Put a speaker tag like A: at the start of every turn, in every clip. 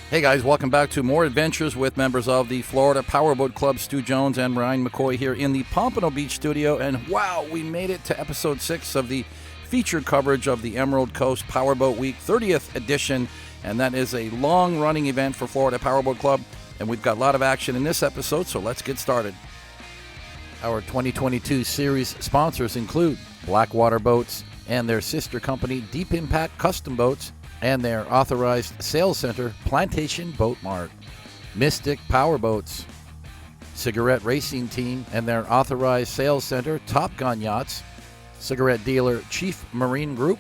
A: Hey guys, welcome back to more adventures with members of the Florida Powerboat Club. Stu Jones and Ryan McCoy here in the Pompano Beach studio. And wow, we made it to episode 6 of the featured coverage of the Emerald Coast Powerboat Week 30th edition. And that is a long-running event for Florida Powerboat Club. And we've got a lot of action in this episode, so let's get started. Our 2022 series sponsors include Blackwater Boats and their sister company, Deep Impact Custom Boats, and their authorized sales center, Plantation Boat Mart, Mystic Power Boats, Cigarette Racing Team and their authorized sales center, Top Gun Yachts, Cigarette Dealer Chief Marine Group,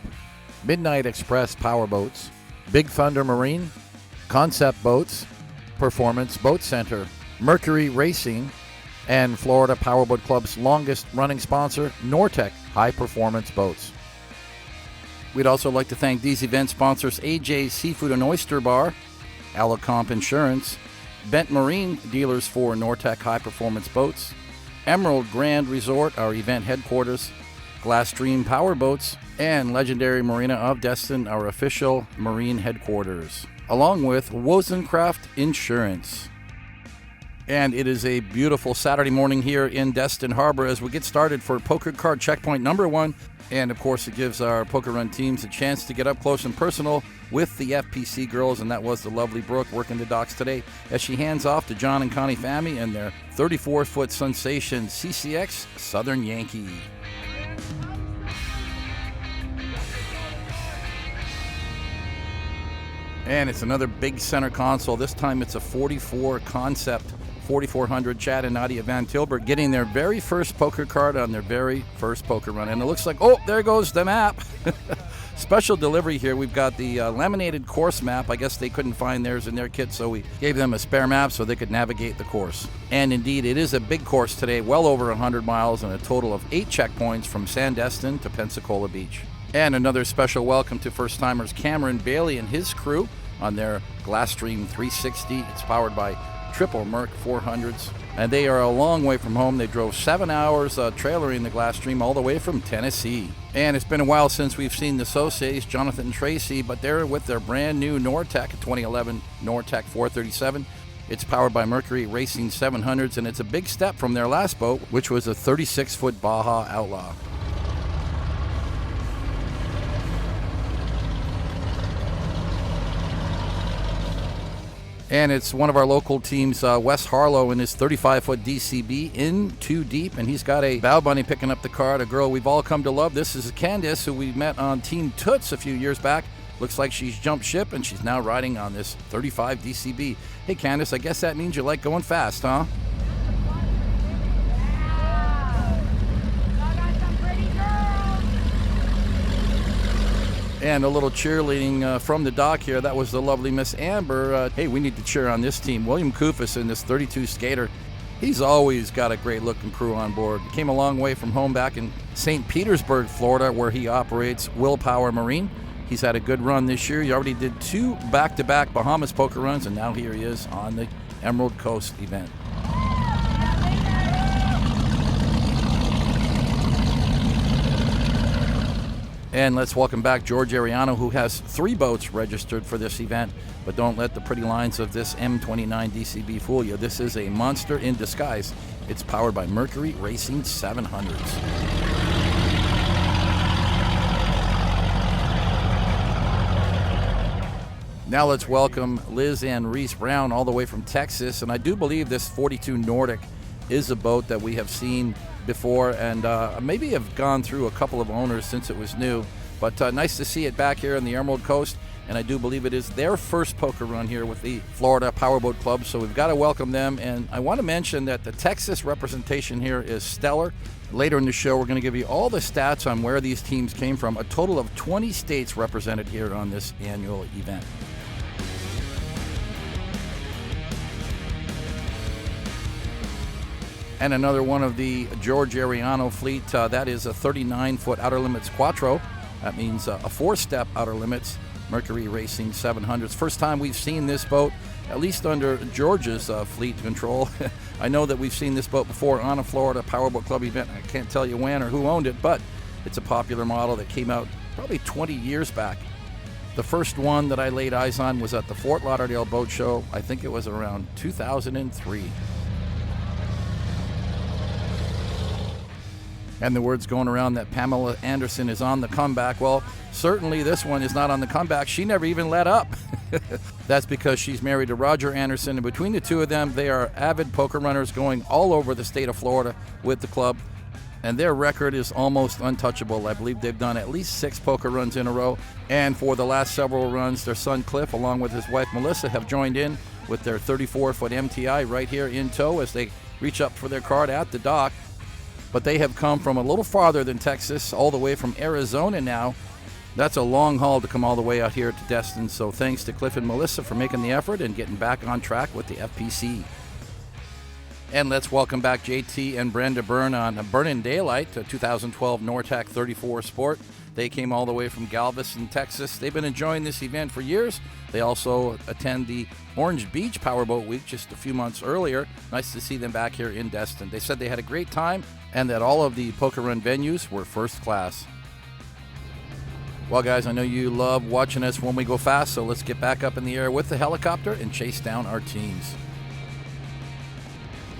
A: Midnight Express Power Boats, Big Thunder Marine, Concept Boats, Performance Boat Center, Mercury Racing, and Florida Powerboat Club's longest running sponsor, NORDIC High Performance Boats. We'd also like to thank these event sponsors: AJ's Seafood and Oyster Bar, Alicomp Insurance, Bent Marine, dealers for NORDIC High Performance Boats, Emerald Grand Resort, our event headquarters, GLASSTREAM Power Boats, and Legendary Marina of Destin, our official marine headquarters, along with WOZENCRAFT Insurance. And it is a beautiful Saturday morning here in Destin Harbor as we get started for poker card checkpoint number 1. And, of course, it gives our Poker Run teams a chance to get up close and personal with the FPC girls, and that was the lovely Brooke working the docks today as she hands off to John and Connie Fammy and their 34-foot SUNSATION CCX Southern Yankee. And it's another big center console. This time it's a 44 Concept 4400. Chad and Nadia Van Tilburg getting their very first poker card on their very first poker run. And it looks like, oh, there goes the map. Special delivery here. We've got the laminated course map. I guess they couldn't find theirs in their kit, so we gave them a spare map so they could navigate the course. And indeed, it is a big course today, well over 100 miles and a total of 8 checkpoints from Sandestin to Pensacola Beach. And another special welcome to first-timers Cameron Bailey and his crew on their GLASSTREAM 360. It's powered by triple Merc 400s, and they are a long way from home. They drove 7 hours trailering the GLASSTREAM all the way from Tennessee. And it's been a while since we've seen the Sosays, Jonathan and Tracy, but they're with their brand new NORDIC 2011 NORDIC 437. It's powered by Mercury Racing 700s, and it's a big step from their last boat, which was a 36-foot Baja Outlaw. And it's one of our local teams, Wes Harlow, in his 35-foot DCB in too deep. And he's got a bow bunny picking up the card, a girl we've all come to love. This is Candace, who we met on Team Toots a few years back. Looks like she's jumped ship, and she's now riding on this 35 DCB. Hey, Candace, I guess that means you like going fast, huh? And a little cheerleading from the dock here. That was the lovely Miss Amber. Hey, we need to cheer on this team. William Kufis in this 32 skater. He's always got a great-looking crew on board. He came a long way from home back in St. Petersburg, Florida, where he operates Willpower Marine. He's had a good run this year. He already did 2 back-to-back Bahamas poker runs, and now here he is on the Emerald Coast event. And let's welcome back George Ariano, who has 3 boats registered for this event. But don't let the pretty lines of this M29 DCB fool you. This is a monster in disguise. It's powered by Mercury Racing 700s. Now let's welcome Liz and Reese Brown all the way from Texas. And I do believe this 42 NORDIC is a boat that we have seen before and maybe have gone through a couple of owners since it was new. But nice to see it back here on the Emerald Coast. And I do believe it is their first poker run here with the Florida Powerboat Club. So we've got to welcome them. And I want to mention that the Texas representation here is stellar. Later in the show, we're going to give you all the stats on where these teams came from. A total of 20 states represented here on this annual event. And another one of the George Ariano fleet, that is a 39-foot Outer Limits Quattro. That means a 4-step Outer Limits Mercury Racing 700s. First time we've seen this boat, at least under George's fleet control. I know that we've seen this boat before on a Florida Powerboat Club event. I can't tell you when or who owned it, but it's a popular model that came out probably 20 years back. The first one that I laid eyes on was at the Fort Lauderdale Boat Show. I think it was around 2003. And the word's going around that Pamela Anderson is on the comeback. Well, certainly this one is not on the comeback. She never even let up. That's because she's married to Roger Anderson, and between the two of them, they are avid poker runners going all over the state of Florida with the club, and their record is almost untouchable. I believe they've done at least 6 poker runs in a row, and for the last several runs, their son Cliff, along with his wife Melissa, have joined in with their 34-foot MTI right here in tow as they reach up for their card at the dock. But they have come from a little farther than Texas, all the way from Arizona now. That's a long haul to come all the way out here to Destin, so thanks to Cliff and Melissa for making the effort and getting back on track with the FPC. And let's welcome back JT and Brenda Byrne on Burnin' Daylight, a 2012 NORTEC 34 Sport. They came all the way from Galveston, Texas. They've been enjoying this event for years. They also attend the Orange Beach Powerboat Week just a few months earlier. Nice to see them back here in Destin. They said they had a great time and that all of the poker run venues were first class. Well, guys, I know you love watching us when we go fast, so let's get back up in the air with the helicopter and chase down our teams.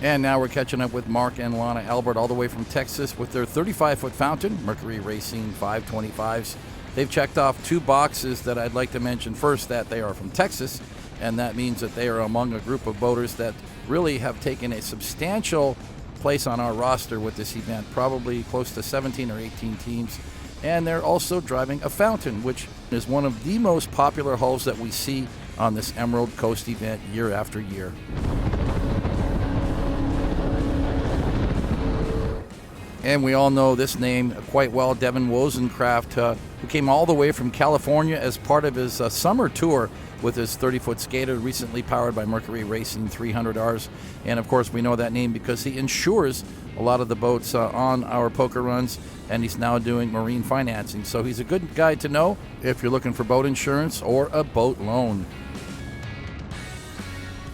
A: And now we're catching up with Mark and Lana Albert all the way from Texas with their 35-foot fountain, Mercury Racing 525s. They've checked off 2 boxes that I'd like to mention. First, that they are from Texas, and that means that they are among a group of boaters that really have taken a substantial place on our roster with this event, probably close to 17 or 18 teams. And they're also driving a fountain, which is one of the most popular hulls that we see on this Emerald Coast event year after year. And we all know this name quite well, Devin WOZENCRAFT, who came all the way from California as part of his summer tour with his 30-foot skater, recently powered by Mercury Racing 300Rs. And of course, we know that name because he insures a lot of the boats on our poker runs, and he's now doing marine financing. So he's a good guy to know if you're looking for boat insurance or a boat loan.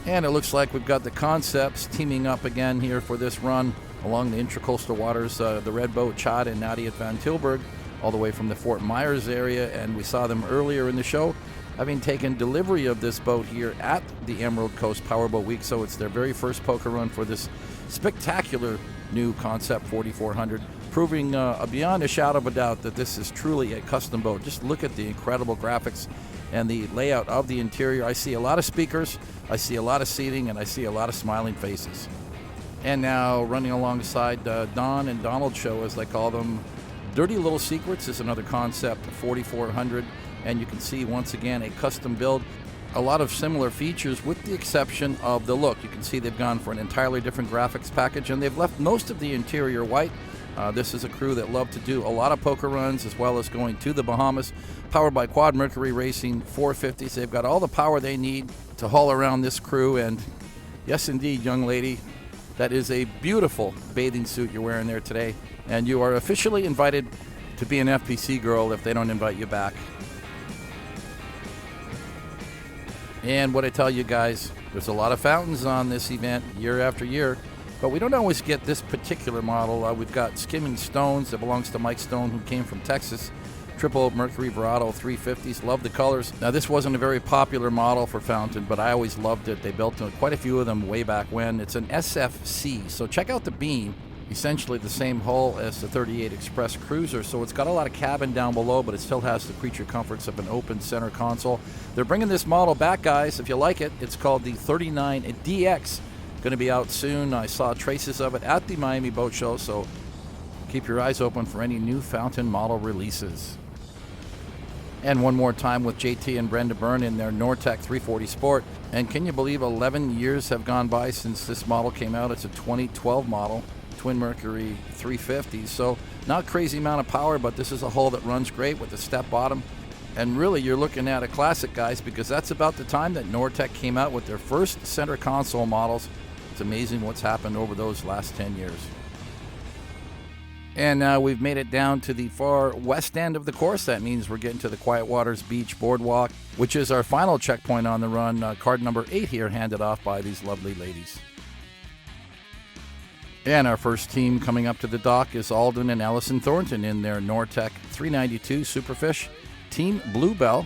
A: And it looks like we've got the Concepts teaming up again here for this run along the intracoastal waters, the Red Boat Chad and Nadia Van Tilburg, all the way from the Fort Myers area. And we saw them earlier in the show having taken delivery of this boat here at the Emerald Coast Powerboat Week. So it's their very first poker run for this spectacular new Concept 4400, proving beyond a shadow of a doubt that this is truly a custom boat. Just look at the incredible graphics and the layout of the interior. I see a lot of speakers, I see a lot of seating, and I see a lot of smiling faces. And now running alongside Don and Donald show, as they call them, Dirty Little Secrets is another Concept 4400, and you can see once again a custom build. A lot of similar features with the exception of the look. You can see they've gone for an entirely different graphics package, and they've left most of the interior white. This is a crew that love to do a lot of poker runs as well as going to the Bahamas, powered by Quad Mercury Racing 450s. They've got all the power they need to haul around this crew, and yes indeed, young lady, that is a beautiful bathing suit you're wearing there today, and you are officially invited to be an FPC girl if they don't invite you back. And what I tell you guys, there's a lot of fountains on this event year after year, but we don't always get this particular model. We've got Skimming Stones that belongs to Mike Stone, who came from Texas. Triple Mercury Verado 350s, love the colors. Now this wasn't a very popular model for fountain, but I always loved it. They built quite a few of them way back when. It's an SFC, so check out the beam. Essentially the same hull as the 38 Express Cruiser, so it's got a lot of cabin down below, but it still has the creature comforts of an open center console. They're bringing this model back, guys. If you like it, it's called the 39DX. Going to be out soon. I saw traces of it at the Miami Boat Show, so keep your eyes open for any new fountain model releases. And one more time with JT and Brenda Byrne in their NORTEC 340 Sport. And can you believe 11 years have gone by since this model came out? It's a 2012 model, Twin Mercury 350. So not crazy amount of power, but this is a hull that runs great with a step bottom. And really, you're looking at a classic, guys, because that's about the time that NORTEC came out with their first center console models. It's amazing what's happened over those last 10 years. And now we've made it down to the far west end of the course. That means we're getting to the Quiet Waters Beach Boardwalk, which is our final checkpoint on the run. Card number 8 here, handed off by these lovely ladies. And our first team coming up to the dock is Alden and Allison Thornton in their NORTEC 392 Superfish. Team Bluebell.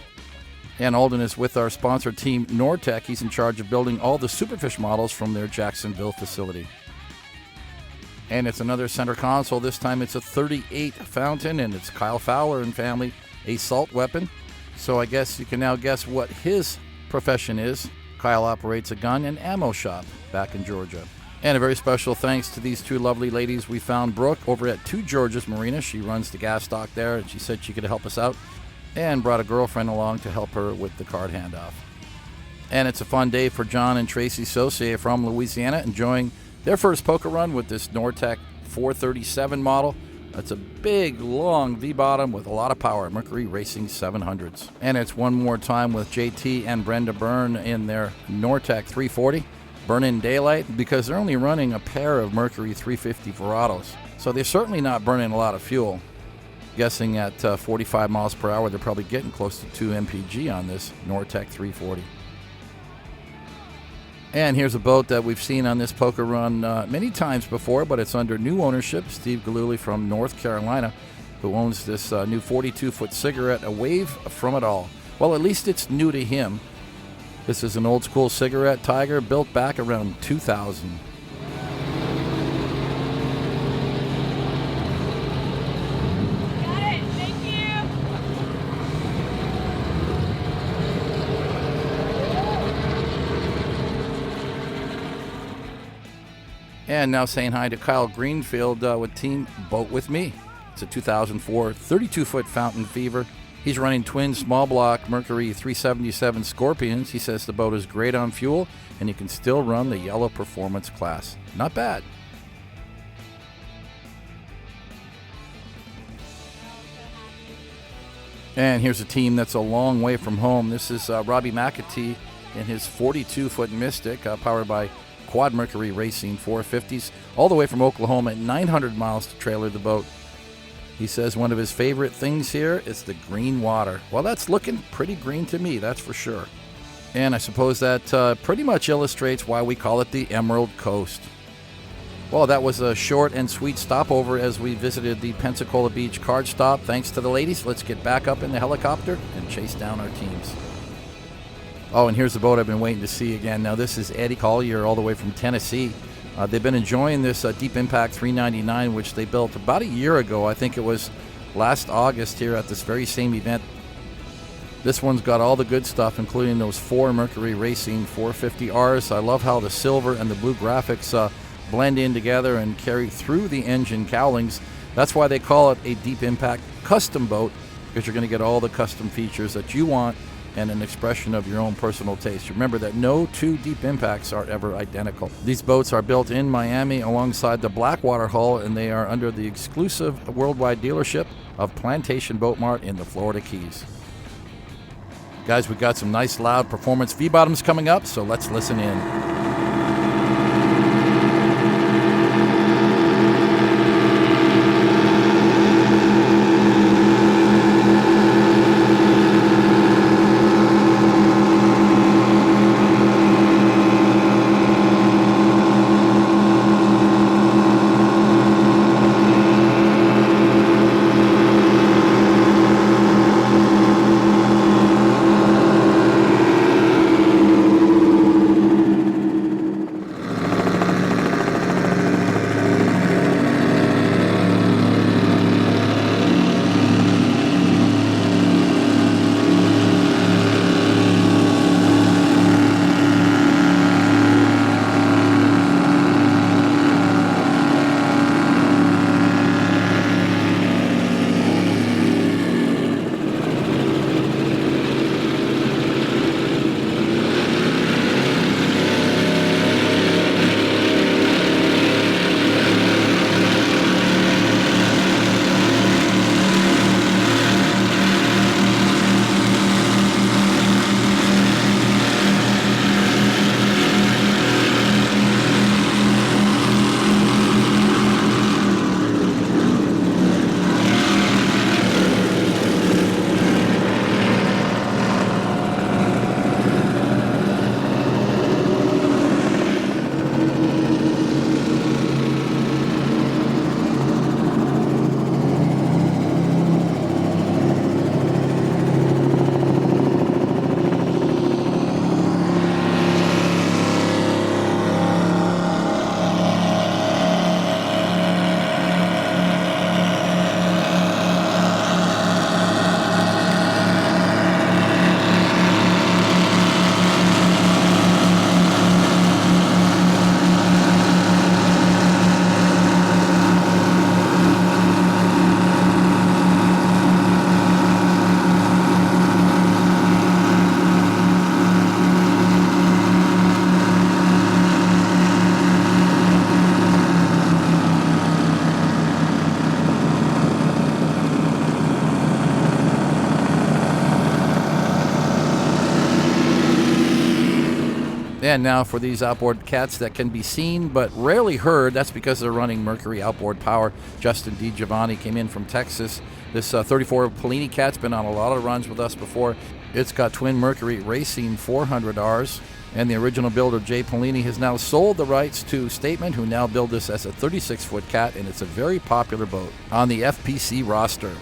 A: And Alden is with our sponsor team, NORDIC. He's in charge of building all the Superfish models from their Jacksonville facility. And it's another center console. This time it's a 38 fountain, and it's Kyle Fowler and family, a salt weapon. So I guess you can now guess what his profession is. Kyle operates a gun and ammo shop back in Georgia. And a very special thanks to these two lovely ladies. We found Brooke over at Two Georges Marina. She runs the gas stock there, and she said she could help us out, and brought a girlfriend along to help her with the card handoff. And it's a fun day for John and Tracy Saucier from Louisiana, enjoying their first poker run with this NORDIC 437 model. That's a big, long V-bottom with a lot of power, Mercury Racing 700s. And it's one more time with JT and Brenda Byrne in their NORDIC 340, burning daylight, because they're only running a pair of Mercury 350 Verados. So they're certainly not burning a lot of fuel. Guessing at 45 miles per hour, they're probably getting close to 2 mpg on this NORDIC 340. And here's a boat that we've seen on this poker run many times before, but it's under new ownership. Steve Galuli from North Carolina, who owns this new 42-foot cigarette, a wave from it all. Well, at least it's new to him. This is an old-school cigarette Tiger built back around 2000. And now saying hi to Kyle Greenfield with Team Boat With Me. It's a 2004 32-foot Fountain Fever. He's running twin small block Mercury 377 Scorpions. He says the boat is great on fuel, and you can still run the yellow performance class. Not bad. And here's a team that's a long way from home. This is Robbie McAtee in his 42-foot Mystic, powered by Quad Mercury Racing 450s, all the way from Oklahoma at 900 miles to trailer the boat. He says one of his favorite things here is the green water. Well, that's looking pretty green to me, that's for sure. And I suppose that pretty much illustrates why we call it the Emerald Coast. Well, that was a short and sweet stopover as we visited the Pensacola Beach card stop. Thanks to the ladies. Let's get back up in the helicopter and chase down our teams. Oh, and here's the boat I've been waiting to see again. Now, this is Eddie Collier all the way from Tennessee. They've been enjoying this Deep Impact 399, which they built about a year ago. I think it was last August here at this very same event. This one's got all the good stuff, including those 4 Mercury Racing 450Rs. I love how the silver and the blue graphics blend in together and carry through the engine cowlings. That's why they call it a Deep Impact custom boat, because you're going to get all the custom features that you want and an expression of your own personal taste. Remember that no 2 Deep Impacts are ever identical. These boats are built in Miami alongside the Blackwater hull, and they are under the exclusive worldwide dealership of Plantation Boat Mart in the Florida Keys. Guys, we've got some nice loud performance V-bottoms coming up, so let's listen in. And now for these outboard cats that can be seen but rarely heard. That's because they're running Mercury outboard power. Justin DiGiovanni came in from Texas. This 34 PILINI cat's been on a lot of runs with us before. It's got twin Mercury Racing 400Rs. And the original builder, Jay PILINI, has now sold the rights to Statement, who now build this as a 36-foot cat, and it's a very popular boat on the FPC roster.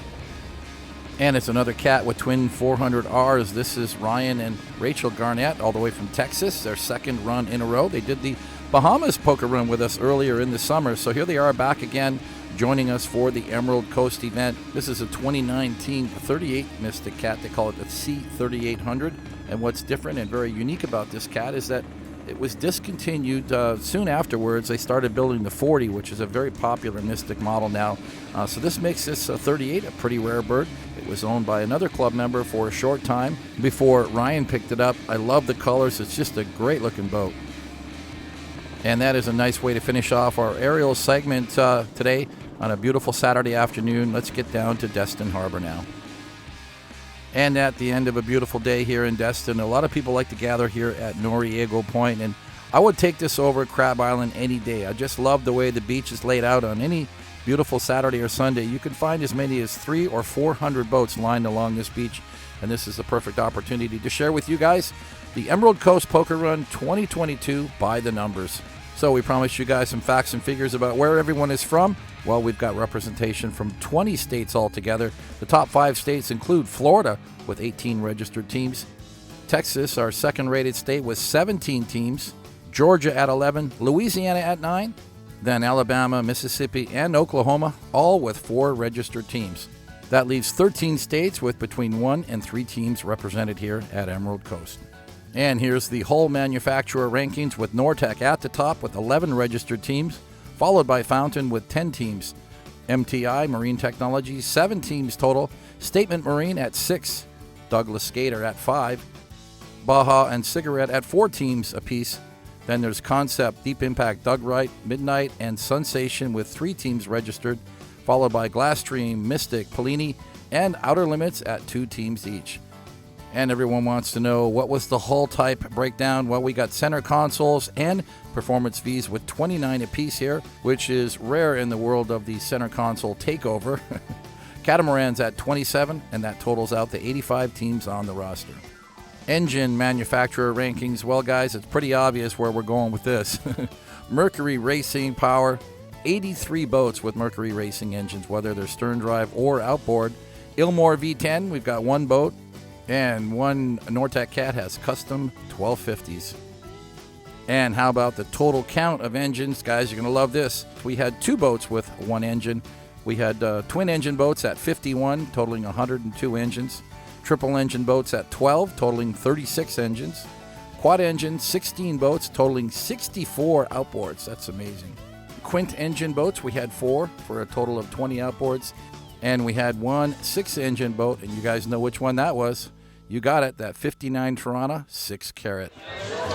A: And it's another cat with twin 400Rs. This is Ryan and Rachel Garnett, all the way from Texas, their second run in a row. They did the Bahamas poker run with us earlier in the summer, so here they are back again, joining us for the Emerald Coast event. This is a 2019 38 Mystic cat. They call it the C3800. And what's different and very unique about this cat is that it was discontinued soon afterwards. They started building the 40, which is a very popular Mystic model now. So this makes this 38 a pretty rare bird. It was owned by another club member for a short time before Ryan picked it up. I love the colors. It's just a great looking boat. And that is a nice way to finish off our aerial segment today on a beautiful Saturday afternoon. Let's get down to Destin Harbor now. And at the end of a beautiful day here in Destin, a lot of people like to gather here at Noriego Point, and I would take this over Crab Island any day. I just love the way the beach is laid out on any beautiful Saturday or Sunday. You can find as many as 300 or 400 boats lined along this beach, and this is the perfect opportunity to share with you guys the Emerald Coast Poker Run 2022 by the numbers. So we promised you guys some facts and figures about where everyone is from. Well, we've got representation from 20 states altogether. The top 5 states include Florida with 18 registered teams, Texas, our second-rated state, with 17 teams, Georgia at 11, Louisiana at 9, then Alabama, Mississippi, and Oklahoma, all with 4 registered teams. That leaves 13 states with between 1 and 3 teams represented here at Emerald Coast. And here's the whole manufacturer rankings with NORDIC at the top with 11 registered teams, followed by Fountain with 10 teams. MTI, Marine Technologies, 7 teams total. Statement Marine at 6. Douglas Skater at 5. Baja and Cigarette at 4 teams apiece. Then there's Concept, Deep Impact, Doug Wright, Midnight, and Sensation with 3 teams registered, followed by GLASSTREAM, Mystic, PILINI, and Outer Limits at 2 teams each. And everyone wants to know, what was the hull type breakdown? Well, we got center consoles and performance fees with 29 apiece here, which is rare in the world of the center console takeover. Catamarans at 27, and that totals out the 85 teams on the roster. Engine manufacturer rankings. Well, guys, it's pretty obvious where we're going with this. Mercury Racing Power, 83 boats with Mercury Racing engines, whether they're stern drive or outboard. Ilmore V10, we've got 1 boat. And one NORDIC cat has custom 1250s. And how about the total count of engines? Guys, you're going to love this. We had 2 boats with 1 engine. We had twin engine boats at 51, totaling 102 engines. Triple engine boats at 12, totaling 36 engines. Quad engine, 16 boats, totaling 64 outboards. That's amazing. Quint engine boats, we had 4 for a total of 20 outboards. And we had 1 6-engine boat, and you guys know which one that was. You got it, that 59 Toronto 6 carat.
B: Emerald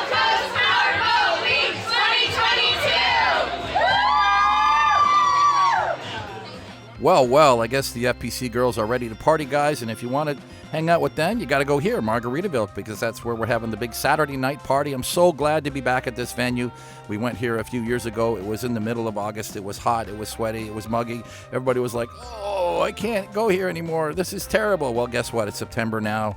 B: Coast Powerboat Week 2022!
A: Well, I guess the FPC girls are ready to party, guys, and if you want to hang out with them, you got to go here, Margaritaville, because that's where we're having the big Saturday night party. I'm so glad to be back at this venue. We went here a few years ago. It was in the middle of August. It was hot. It was sweaty. It was muggy. Everybody was like, oh, I can't go here anymore. This is terrible. Well, guess what? It's September now.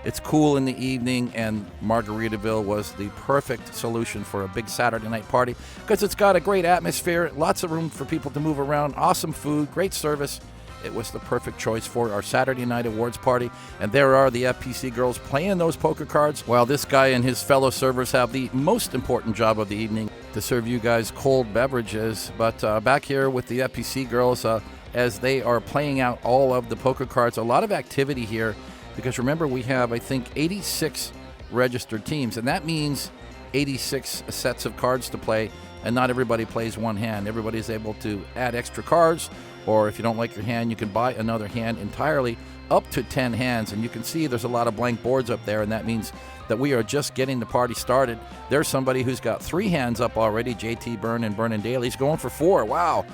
A: It's cool in the evening, and Margaritaville was the perfect solution for a big Saturday night party because it's got a great atmosphere, lots of room for people to move around, awesome food, great service. It was the perfect choice for our Saturday night awards party. And there are the FPC girls playing those poker cards, while this guy and his fellow servers have the most important job of the evening, to serve you guys cold beverages. But back here with the FPC girls, as they are playing out all of the poker cards, a lot of activity here, because remember, we have, I think, 86 registered teams, and that means 86 sets of cards to play, and not everybody plays one hand. Everybody's able to add extra cards, or if you don't like your hand, you can buy another hand entirely, up to 10 hands. And you can see there's a lot of blank boards up there, and that means that we are just getting the party started. There's somebody who's got 3 hands up already, JT Byrne and Byrne and Daly. He's going for 4. Wow.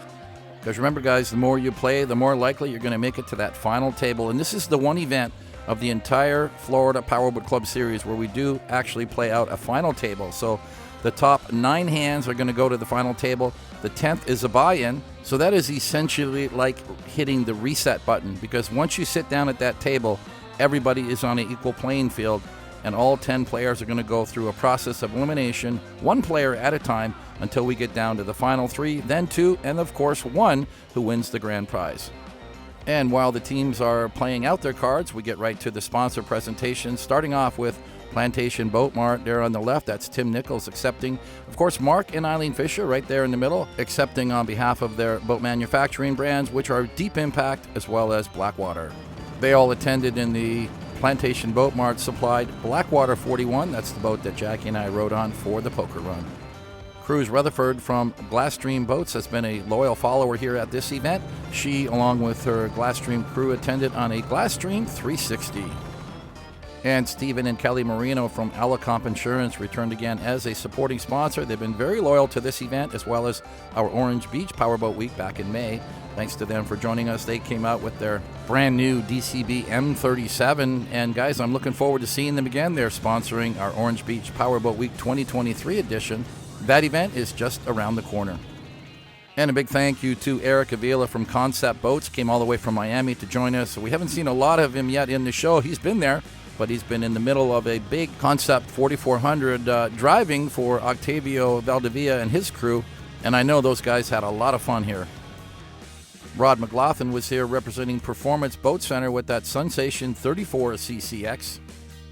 A: Because remember, guys, the more you play, the more likely you're going to make it to that final table. And this is the one event of the entire Florida Powerboat Club series where we do actually play out a final table. So the top 9 hands are going to go to the final table. The 10th is a buy-in. So that is essentially like hitting the reset button, because once you sit down at that table, everybody is on an equal playing field, and all 10 players are going to go through a process of elimination, 1 player at a time, until we get down to the final 3, then 2, and of course 1 who wins the grand prize. And while the teams are playing out their cards, we get right to the sponsor presentation, starting off with Plantation Boat Mart there on the left. That's Tim Nichols accepting. Of course, Mark and Eileen Fisher right there in the middle, accepting on behalf of their boat manufacturing brands, which are Deep Impact as well as Blackwater. They all attended in the Plantation Boat Mart supplied Blackwater 41. That's the boat that Jackie and I rode on for the poker run. Cruz Rutherford from GLASSTREAM Boats has been a loyal follower here at this event. She, along with her GLASSTREAM crew, attended on a GLASSTREAM 360. And Stephen and Kelly Marino from Alicomp Insurance returned again as a supporting sponsor. They've been very loyal to this event, as well as our Orange Beach Powerboat Week back in May. Thanks to them for joining us. They came out with their brand new DCB M37. And guys, I'm looking forward to seeing them again. They're sponsoring our Orange Beach Powerboat Week 2023 edition. That event is just around the corner. And a big thank you to Eric Avila from Concept Boats. Came all the way from Miami to join us. We haven't seen a lot of him yet in the show. He's been there, but he's been in the middle of a big Concept 4400 driving for Octavio Valdivia and his crew. And I know those guys had a lot of fun here. Rod McLaughlin was here representing Performance Boat Center with that SUNSATION 34 CCX.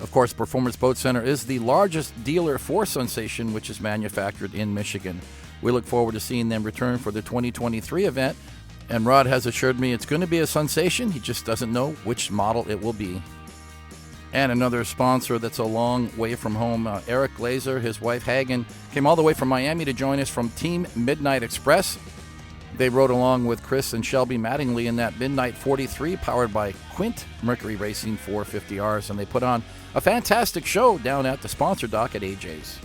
A: Of course, Performance Boat Center is the largest dealer for SUNSATION, which is manufactured in Michigan. We look forward to seeing them return for the 2023 event. And Rod has assured me it's going to be a SUNSATION. He just doesn't know which model it will be. And another sponsor that's a long way from home, Eric Glazer, his wife Hagen, came all the way from Miami to join us from Team Midnight Express. They rode along with Chris and Shelby Mattingly in that Midnight 43 powered by Quint Mercury Racing 450Rs, and they put on a fantastic show down at the sponsor dock at AJ's.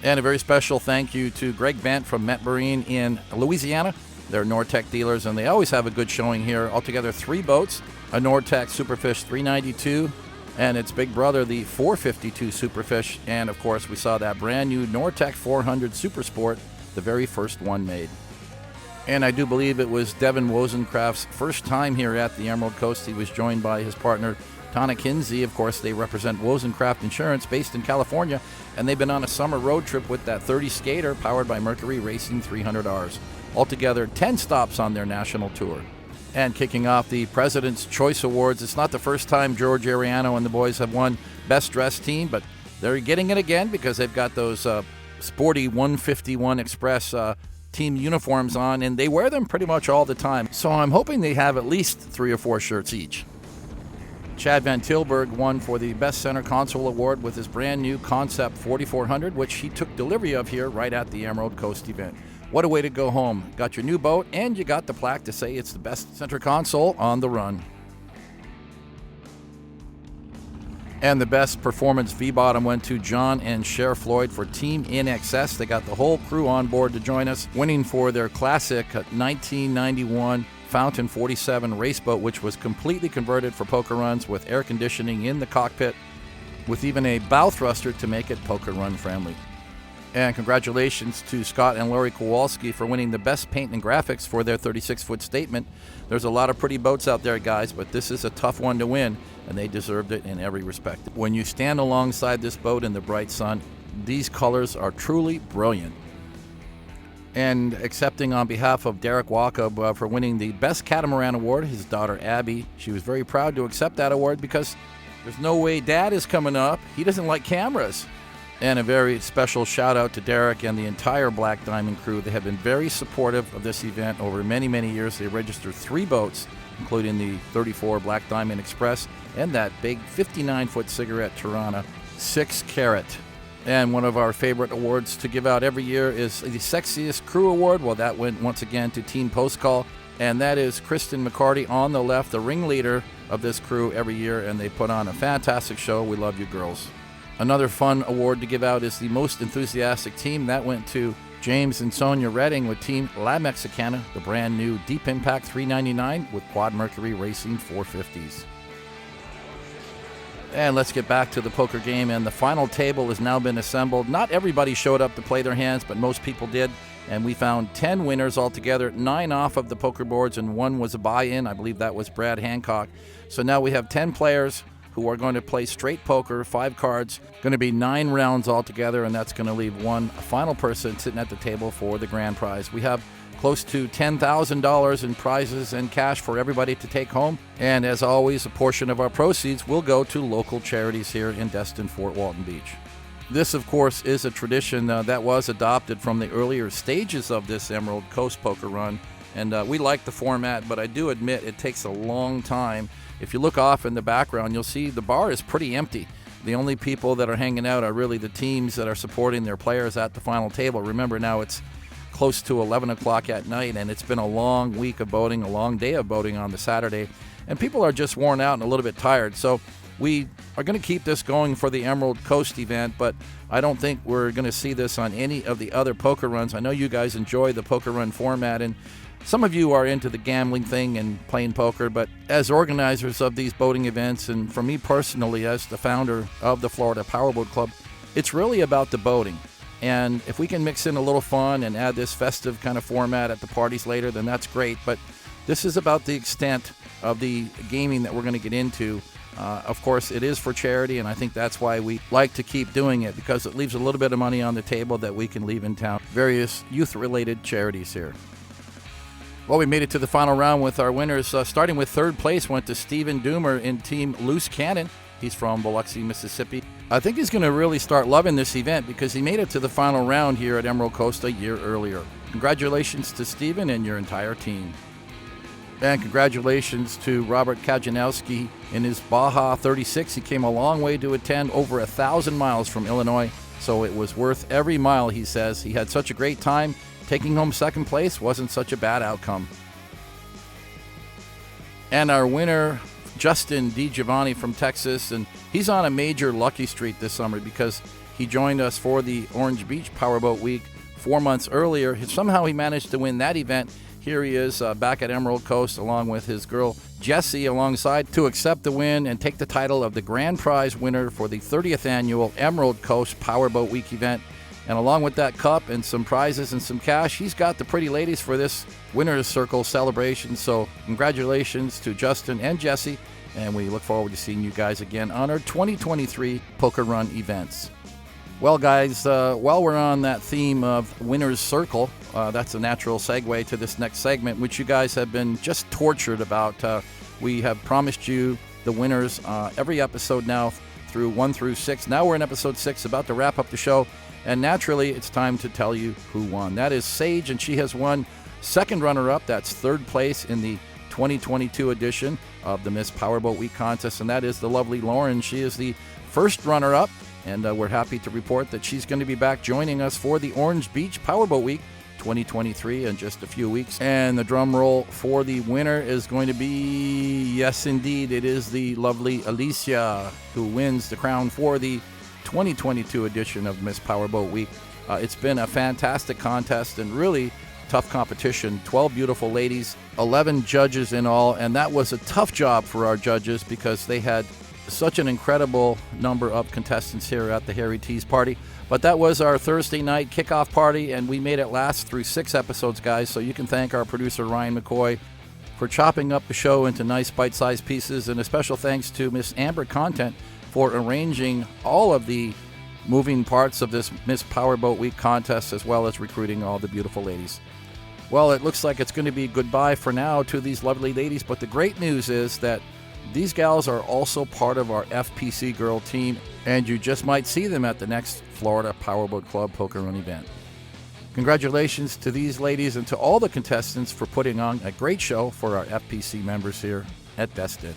A: And a very special thank you to Greg Bent from BYNRE'N in Louisiana. They're NORTEC dealers, and they always have a good showing here. Altogether 3 boats, a NORTEC Superfish 392, and its big brother, the 452 Superfish. And of course, we saw that brand new NORTEC 400 Supersport, the very first one made. And I do believe it was Devin Wozencraft's first time here at the Emerald Coast. He was joined by his partner, Tana Kinsey. Of course, they represent WOZENCRAFT Insurance based in California, and they've been on a summer road trip with that 30 skater powered by Mercury Racing 300Rs. Altogether, 10 stops on their national tour. And kicking off the President's Choice Awards, it's not the first time George Ariano and the boys have won Best Dressed Team, but they're getting it again because they've got those sporty 151 Express team uniforms on, and they wear them pretty much all the time. So I'm hoping they have at least 3 or 4 shirts each. Chad Van Tilburg won for the Best Center Console Award with his brand new Concept 4400, which he took delivery of here right at the Emerald Coast event. What a way to go home. Got your new boat, and you got the plaque to say it's the best center console on the run. And the best performance V-bottom went to John and Cher Floyd for Team InXS. They got the whole crew on board to join us, winning for their classic 1991 Fountain 47 race boat, which was completely converted for poker runs with air conditioning in the cockpit, with even a bow thruster to make it poker run friendly. And congratulations to Scott and Lori Kowalski for winning the best paint and graphics for their 36-foot statement. There's a lot of pretty boats out there, guys, but this is a tough one to win, and they deserved it in every respect. When you stand alongside this boat in the bright sun, these colors are truly brilliant. And accepting on behalf of Derek Walkup for winning the Best Catamaran Award, his daughter Abby. She was very proud to accept that award because there's no way Dad is coming up. He doesn't like cameras. And a very special shout out to Derek and the entire Black Diamond crew. They have been very supportive of this event over many, many years. They registered 3 boats, including the 34 Black Diamond Express and that big 59-foot cigarette Tirana 6 carat. And one of our favorite awards to give out every year is the Sexiest Crew Award. Well, that went once again to Team Postcall, and that is Kristen McCarty on the left, the ringleader of this crew every year, and they put on a fantastic show. We love you girls. Another fun award to give out is the Most Enthusiastic Team. That went to James and Sonia Redding with Team La Mexicana, the brand new Deep Impact 399 with Quad Mercury Racing 450s. And let's get back to the poker game, and the final table has now been assembled. Not everybody showed up to play their hands, but most people did. And we found 10 winners altogether, 9 off of the poker boards, and 1 was a buy-in. I believe that was Brad Hancock. So now we have 10 players who are going to play straight poker, 5 cards. Going to be 9 rounds altogether, and that's going to leave one final person sitting at the table for the grand prize. We have close to $10,000 in prizes and cash for everybody to take home. And as always, a portion of our proceeds will go to local charities here in Destin, Fort Walton Beach. This, of course, is a tradition that was adopted from the earlier stages of this Emerald Coast Poker Run. And we like the format, but I do admit it takes a long time. If you look off in the background, you'll see the bar is pretty empty. The only people that are hanging out are really the teams that are supporting their players at the final table. Remember, now it's close to 11 o'clock at night, and it's been a long week of boating, a long day of boating on the Saturday. And people are just worn out and a little bit tired. So we are going to keep this going for the Emerald Coast event, but I don't think we're going to see this on any of the other poker runs. I know you guys enjoy the poker run format, and some of you are into the gambling thing and playing poker, but as organizers of these boating events, and for me personally as the founder of the Florida Powerboat Club, it's really about the boating. And if we can mix in a little fun and add this festive kind of format at the parties later, then that's great. But this is about the extent of the gaming that we're going to get into. Of course, it is for charity, and I think that's why we like to keep doing it, because it leaves a little bit of money on the table that we can leave in town. Various youth-related charities here. Well, we made it to the final round with our winners. Starting with third place went to Stephen Doomer in Team Loose Cannon. He's from Biloxi, Mississippi. I think he's going to really start loving this event because he made it to the final round here at Emerald Coast a year earlier. Congratulations to Stephen and your entire team. And congratulations to Robert Kajanowski in his Baja 36. He came a long way to attend, over 1,000 miles from Illinois, so it was worth every mile, he says. He had such a great time. Taking home second place wasn't such a bad outcome. And our winner, Justin DiGiovanni from Texas, and he's on a major lucky streak this summer because he joined us for the Orange Beach Powerboat Week 4 months earlier. Somehow he managed to win that event. Here he is back at Emerald Coast along with his girl Jessie alongside to accept the win and take the title of the grand prize winner for the 30th annual Emerald Coast Powerboat Week event. And along with that cup and some prizes and some cash, he's got the pretty ladies for this Winner's Circle celebration. So congratulations to Justin and Jessie, and we look forward to seeing you guys again on our 2023 Poker Run events. Well, guys, while we're on that theme of Winner's Circle, that's a natural segue to this next segment, which you guys have been just tortured about. We have promised you the winners every episode now through 1 through 6. Now we're in episode 6, about to wrap up the show. And naturally, it's time to tell you who won. That is Sage, and she has won second runner-up. That's third place in the 2022 edition of the Miss Powerboat Week contest, and that is the lovely Lauren. She is the first runner-up, and we're happy to report that she's going to be back joining us for the Orange Beach Powerboat Week 2023 in just a few weeks. And the drum roll for the winner is going to be, yes indeed, it is the lovely Alicia who wins the crown for the 2022 edition of Miss Powerboat Week. It's been a fantastic contest and really tough competition. 12 beautiful ladies, 11 judges in all, and that was a tough job for our judges because they had such an incredible number of contestants here at the Harry T's party. But that was our Thursday night kickoff party, and we made it last through 6 episodes, guys, so you can thank our producer Ryan McCoy for chopping up the show into nice bite-sized pieces, and a special thanks to Miss Amber Content for arranging all of the moving parts of this Miss Powerboat Week contest, as well as recruiting all the beautiful ladies. Well, it looks like it's going to be goodbye for now to these lovely ladies, but the great news is that these gals are also part of our FPC Girl team, and you just might see them at the next Florida Powerboat Club Poker Run event. Congratulations to these ladies and to all the contestants for putting on a great show for our FPC members here at Destin.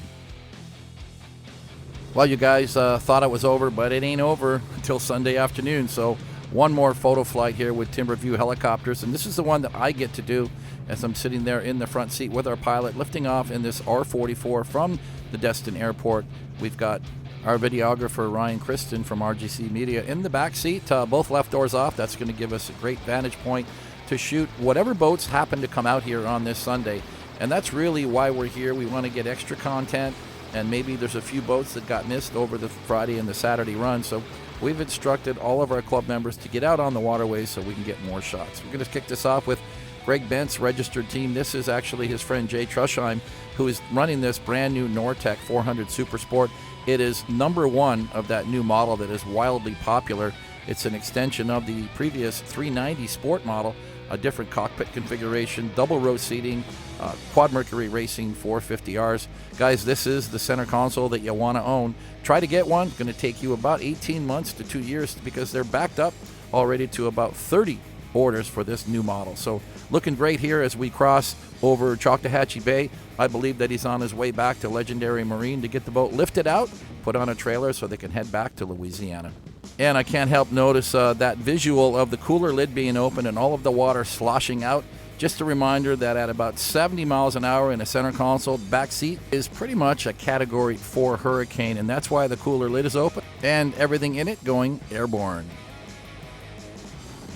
A: Well, you guys thought it was over, but it ain't over until Sunday afternoon. So one more photo flight here with Timberview Helicopters, and this is the one that I get to do as I'm sitting there in the front seat with our pilot lifting off in this R-44 from the Destin Airport. We've got our videographer Ryan Kristen from RGC Media in the back seat, both left doors off. That's going to give us a great vantage point to shoot whatever boats happen to come out here on this Sunday. And that's really why we're here. We want to get extra content, and maybe there's a few boats that got missed over the Friday and the Saturday run. So we've instructed all of our club members to get out on the waterways so we can get more shots. We're going to kick this off with Greg Bent's registered team. This is actually his friend Jay Trusheim, who is running this brand new NORTEC 400 Super Sport. It is number one of that new model that is wildly popular. It's an extension of the previous 390 Sport model, a different cockpit configuration, double row seating, Quad Mercury Racing 450Rs. Guys, this is the center console that you want to own. Try to get one. It's going to take you about 18 months to 2 years because they're backed up already to about 30 orders for this new model. So looking great here as we cross over Choctawhatchee Bay. I believe that he's on his way back to Legendary Marine to get the boat lifted out, put on a trailer so they can head back to Louisiana. And I can't help notice that visual of the cooler lid being open and all of the water sloshing out. Just a reminder that at about 70 miles an hour in a center console, back seat is pretty much a Category 4 hurricane, and that's why the cooler lid is open and everything in it going airborne.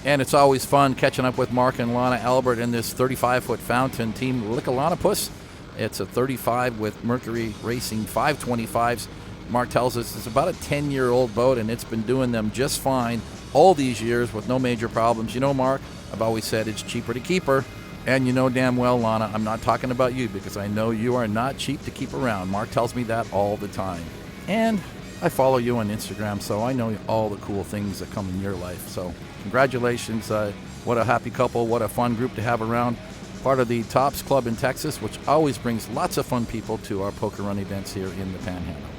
A: And it's always fun catching up with Mark and Lana Albert in this 35-foot fountain team LICKALONAPUSS. It's a 35 with Mercury Racing 525s. Mark tells us it's about a 10-year-old boat, and it's been doing them just fine all these years with no major problems. You know, Mark, I've always said it's cheaper to keep her. And you know damn well, Lana, I'm not talking about you because I know you are not cheap to keep around. Mark tells me that all the time. And I follow you on Instagram, so I know all the cool things that come in your life. So congratulations. What a happy couple. What a fun group to have around. Part of the Tops Club in Texas, which always brings lots of fun people to our poker run events here in the Panhandle.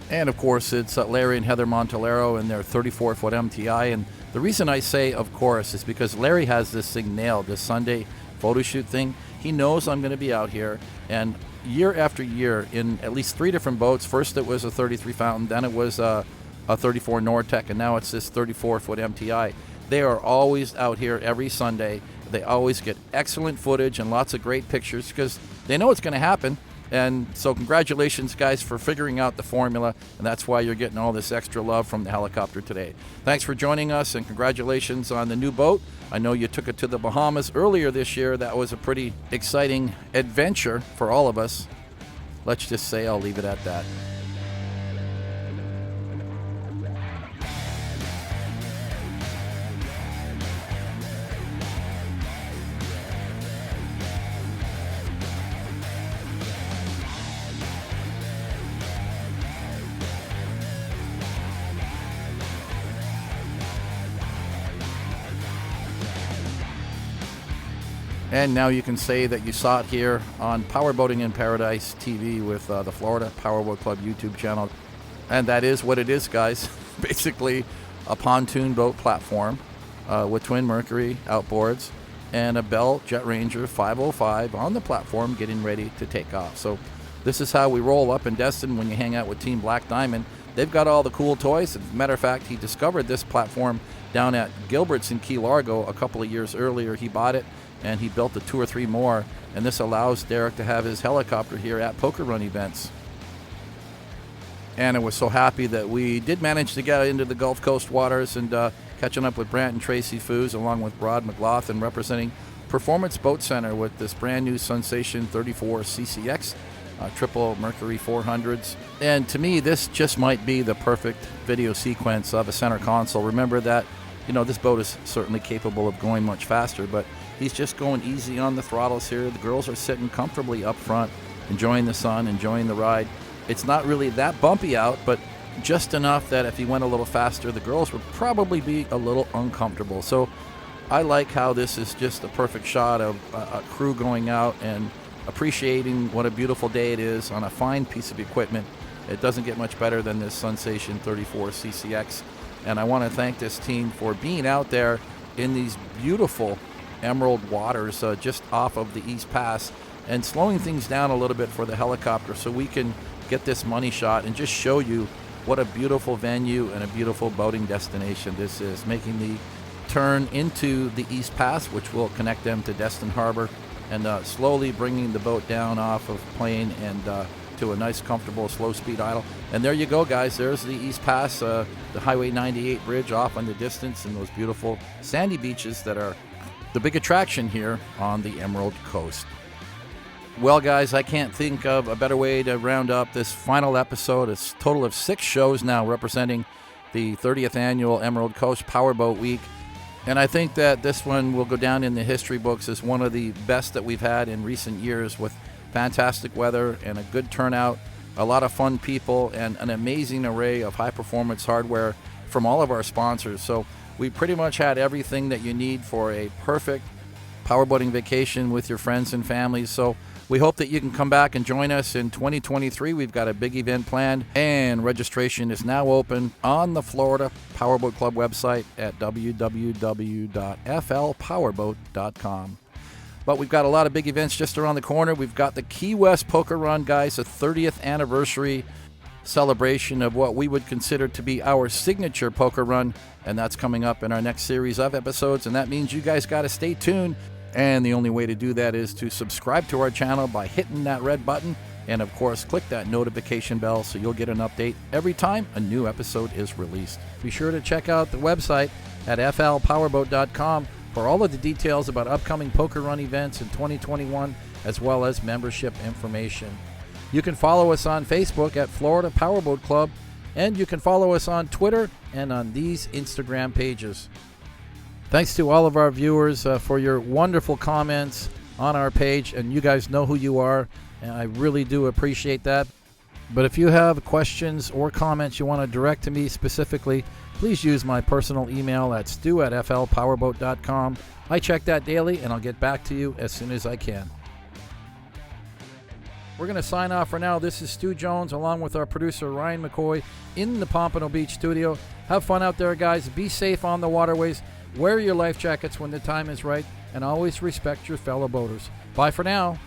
A: And of course, it's Larry and Heather Montalero in their 34-foot MTI. And the reason I say of course is because Larry has this thing nailed, this Sunday photo shoot thing. He knows I'm going to be out here. And year after year in at least 3 different boats. First it was a 33 Fountain, then it was a 34 NORTEC, and now it's this 34-foot MTI. They are always out here every Sunday. They always get excellent footage and lots of great pictures because they know it's going to happen. And so congratulations, guys, for figuring out the formula, and that's why you're getting all this extra love from the helicopter today. Thanks for joining us, and congratulations on the new boat. I know you took it to the Bahamas earlier this year. That was a pretty exciting adventure for all of us. Let's just say I'll leave it at that. And now you can say that you saw it here on Powerboating in Paradise TV with the Florida Powerboat Club YouTube channel. And that is what it is, guys. Basically a pontoon boat platform with twin Mercury outboards and a Bell Jet Ranger 505 on the platform getting ready to take off. So this is how we roll up in Destin when you hang out with Team Black Diamond. They've got all the cool toys. As a matter of fact, he discovered this platform down at Gilbert's in Key Largo a couple of years earlier. He bought it and he built 2 or 3 more, and this allows Derek to have his helicopter here at poker run events. And I was so happy that we did manage to get into the Gulf Coast waters, and catching up with Brant and Tracy Foos along with Rod McLaughlin representing Performance Boat Center with this brand new Sunsation 34 CCX triple Mercury 400s. And to me, this just might be the perfect video sequence of a center console. Remember that, you know, this boat is certainly capable of going much faster, but he's just going easy on the throttles here. The girls are sitting comfortably up front, enjoying the sun, enjoying the ride. It's not really that bumpy out, but just enough that if he went a little faster, the girls would probably be a little uncomfortable. So I like how this is just a perfect shot of a crew going out and appreciating what a beautiful day it is on a fine piece of equipment. It doesn't get much better than this SUNSATION 34 CCX. And I want to thank this team for being out there in these beautiful emerald waters just off of the East Pass and slowing things down a little bit for the helicopter so we can get this money shot and just show you what a beautiful venue and a beautiful boating destination this is, making the turn into the East Pass, which will connect them to Destin Harbor, and slowly bringing the boat down off of plane and to a nice, comfortable, slow-speed idle. And there you go, guys. There's the East Pass, the Highway 98 bridge off in the distance, and those beautiful sandy beaches that are the big attraction here on the Emerald Coast. Well, guys, I can't think of a better way to round up this final episode. It's a total of 6 shows now representing the 30th annual Emerald Coast Powerboat Week. And I think that this one will go down in the history books as one of the best that we've had in recent years, with fantastic weather and a good turnout, a lot of fun people, and an amazing array of high-performance hardware from all of our sponsors. So we pretty much had everything that you need for a perfect powerboating vacation with your friends and families. So we hope that you can come back and join us in 2023. We've got a big event planned, and registration is now open on the Florida Powerboat Club website at www.flpowerboat.com. But we've got a lot of big events just around the corner. We've got the Key West Poker Run, guys, a 30th anniversary celebration of what we would consider to be our signature poker run, and that's coming up in our next series of episodes, and that means you guys got to stay tuned. And the only way to do that is to subscribe to our channel by hitting that red button, and of course click that notification bell so you'll get an update every time a new episode is released. Be sure to check out the website at flpowerboat.com for all of the details about upcoming poker run events in 2021, as well as membership information. You can follow us on Facebook at Florida Powerboat Club, and you can follow us on Twitter and on these Instagram pages. Thanks to all of our viewers for your wonderful comments on our page, and you guys know who you are, and I really do appreciate that. But if you have questions or comments you want to direct to me specifically, please use my personal email at stu@flpowerboat.com. I check that daily, and I'll get back to you as soon as I can. We're going to sign off for now. This is Stu Jones along with our producer Ryan McCoy in the Pompano Beach studio. Have fun out there, guys. Be safe on the waterways. Wear your life jackets when the time is right, and always respect your fellow boaters. Bye for now.